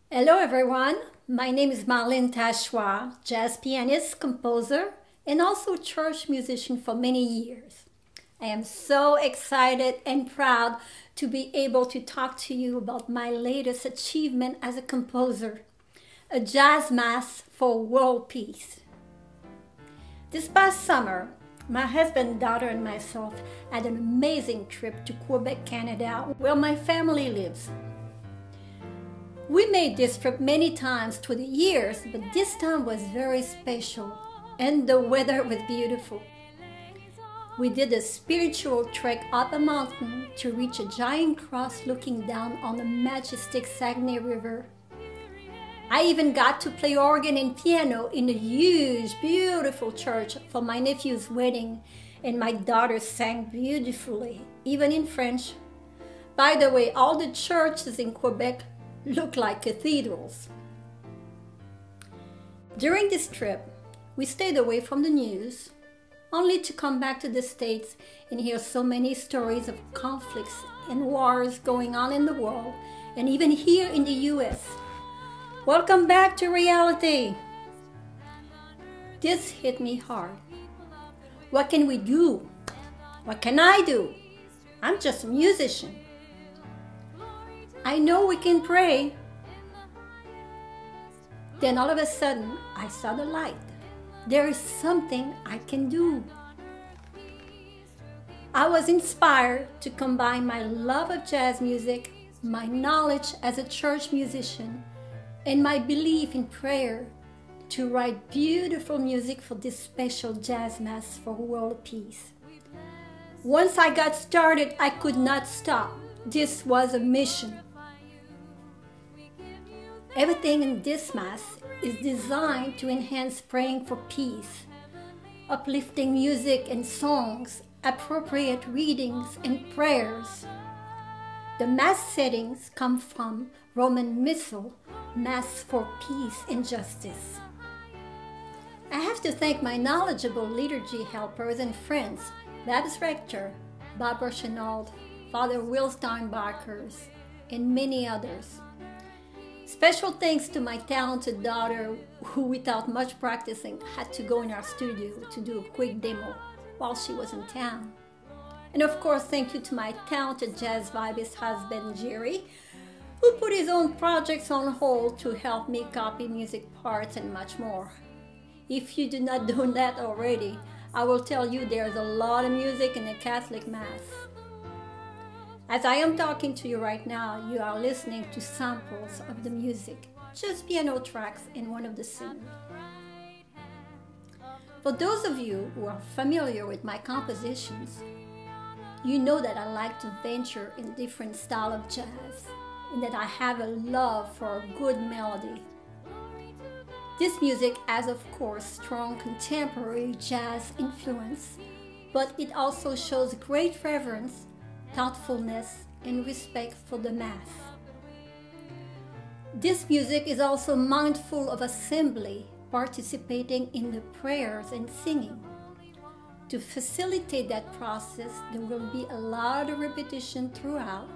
Hello everyone, my name is Marlene Tachoir, jazz pianist, composer, and also church musician for many years. I am so excited and proud to be able to talk to you about my latest achievement as a composer, a jazz mass for world peace. This past summer, my husband, daughter, and myself had an amazing trip to Quebec, Canada, where my family lives. We made this trip many times through the years, but this time was very special and the weather was beautiful. We did a spiritual trek up a mountain to reach a giant cross looking down on the majestic Saguenay River. I even got to play organ and piano in a huge, beautiful church for my nephew's wedding, and my daughter sang beautifully, even in French. By the way, all the churches in Quebec look like cathedrals. During this trip, we stayed away from the news, only to come back to the States and hear so many stories of conflicts and wars going on in the world, and even here in the US. Welcome back to reality. This hit me hard. What can we do? What can I do? I'm just a musician. I know we can pray. Then all of a sudden, I saw the light. There is something I can do. I was inspired to combine my love of jazz music, my knowledge as a church musician, and my belief in prayer to write beautiful music for this special jazz mass for world peace. Once I got started, I could not stop. This was a mission. Everything in this mass is designed to enhance praying for peace, uplifting music and songs, appropriate readings and prayers. The mass settings come from Roman Missal, Mass for Peace and Justice. I have to thank my knowledgeable liturgy helpers and friends, Babs Rector, Barbara Chenault, Father Will Steinbachers, and many others. Special thanks to my talented daughter, who without much practicing had to go in our studio to do a quick demo while she was in town. And of course, thank you to my talented jazz vibist husband, Jerry, who put his own projects on hold to help me copy music parts and much more. If you do not do that already, I will tell you there's a lot of music in the Catholic Mass. As I am talking to you right now, you are listening to samples of the music, just piano tracks and one of the singers. For those of you who are familiar with my compositions, you know that I like to venture in different styles of jazz and that I have a love for a good melody. This music has, of course, strong contemporary jazz influence, but it also shows great reverence, thoughtfulness, and respect for the Mass. This music is also mindful of assembly, participating in the prayers and singing. To facilitate that process, there will be a lot of repetition throughout,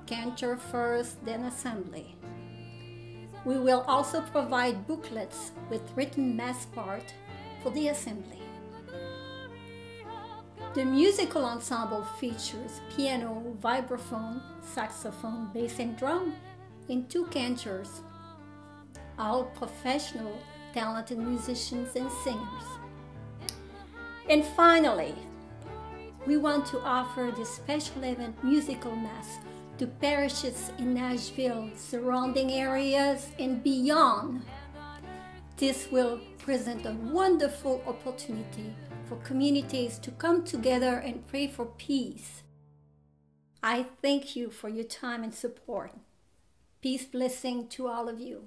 cantor first, then assembly. We will also provide booklets with written Mass part for the assembly. The musical ensemble features piano, vibraphone, saxophone, bass and drum, and 2 cantors, all professional, talented musicians and singers. And finally, we want to offer this special event musical mass to parishes in Nashville, surrounding areas, and beyond. This will present a wonderful opportunity for communities to come together and pray for peace. I thank you for your time and support. Peace blessing to all of you.